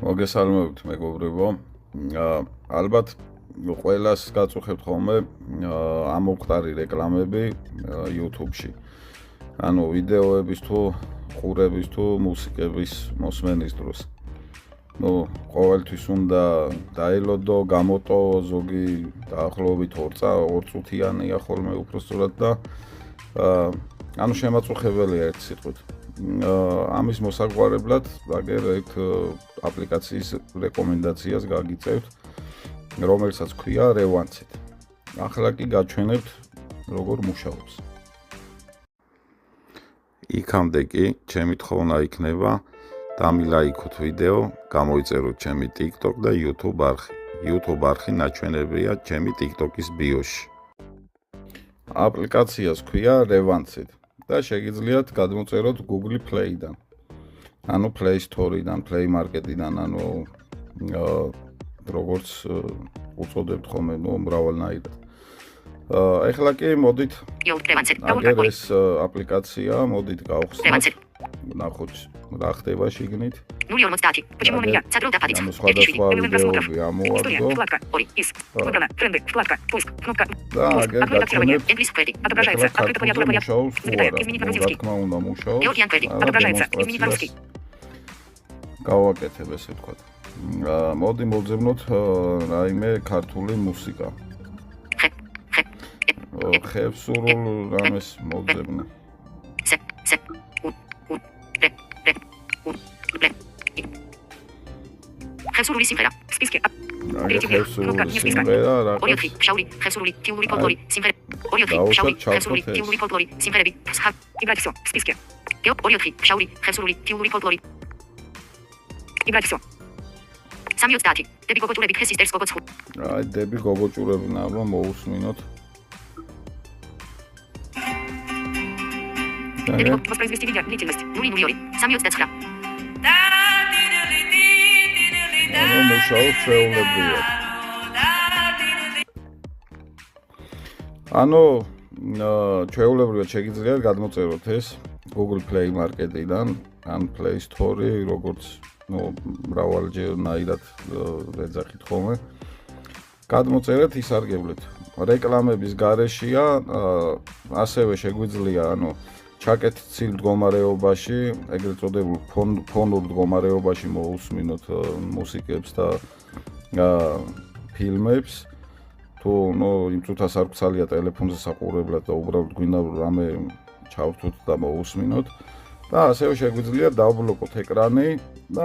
მოგესალმებით მეგობრებო. ალბათ ყველას გაწუხებთ ხოლმე ამოყტარი რეკლამები YouTube-ში. ანუ ვიდეოების თუ ყურების თუ მუსიკების მოსმენის დროს. ყოველთვის უნდა დაელოდო, გამოტო ზოგი დაახლოებით 2 წუთიანია ხოლმე უпроსტურად და ანუ შემაწუხებელია ერთ სიტყვით. ამის მოსაგვარებლად აგერ ერთ აპლიკაციის რეკომენდაციას გაგიწევთ, რომელსაც ქვია Revanced. ახლა კი გაჩვენებთ როგორ მუშაობს. იქამდე კი ჩემი თხოვნა იქნება დამილაიქოთ ვიდეო, გამოიწეროთ ჩემი TikTok და YouTube არხი. YouTube არხი ნაჩვენებია ჩემი TikTok-ის ბიოში. აპლიკაციას ქვია Revanced და შეგიძლიათ გადმოწეროთ Google Play-დან. ანუ Play Store-დან, Play Market-დან, ანუ როგორც უწოდებთ ხოლმე, მრავალნაირად. ეხლა კი მოდით აგერ ეს აპლიკაცია, მოდით გავხსნათ. ნახოთ რა ხდება შიგნით. 0.50. Почему у меня центр находится? სხვადასხვა ვიდეოები ამოვარდო. Выбрано. Тренды. Вкладка. Пуск. Кнопка. და აგერ Открытие. გაჩვენებთ. English Credit. Отображается. Открыто клавиатура вариант. Изменить на რა русский. თქმა უნდა მუშაობს. Georgian Credit. Отображается. Изменить на русский. გავაკეთებ ესე ვთქვათ. მოდი მოვძებნოთ რაიმე ქართული მუსიკა. ხევსურულ რამეს მოვძებნე. ხევსურული სიმღერა. სპისკი. ხევსურული სიმღერა რა ორიოთხი ფშაური ხევსურული თილური ფოლკლორი სიმღერები. ორიოთხი ფშაური ხევსურული თილური ფოლკლორი სიმღერები. ფსხა. იბრაքի всё. სპისკი. ორიოთხი ფშაური ხევსურული თილური ფოლკლორი. იბრაքի всё. 3.30. დები გოგოჭურები ხეს ისტერს გოგოც ხუ. აი დები გოგოჭურები აბა მოусმინოთ. Дебби воспроизвести видео, длительность, 0.0. 3.29. ანუ მუშაობს ჩვეულებრივად. ანუ ჩვეულებრივად შეგიძლიათ გადმოწეროთ ეს Google Play Market-დან, ან Play Store, როგორც მრავალჯერნაირად ეძახით ხოლმე. გადმოწერეთ, ისარგებლეთ. რეკლამების გარეშეა, ასევე შეგვიძლია, ანუ ჩაკეტილ მდგომარეობაში, ეგრეთ წოდებულ ფონურ მდგომარეობაში მოусმინოთ მუსიკებს და ფილმებს. თუ იმ წუთას არ გცალია ტელეფონზე საყურებლად და უბრალოდ გვინდა რამე ჩავთვით და მოусმინოთ და ასევე შეგვიძლია დავბლოკოთ ეკრანი და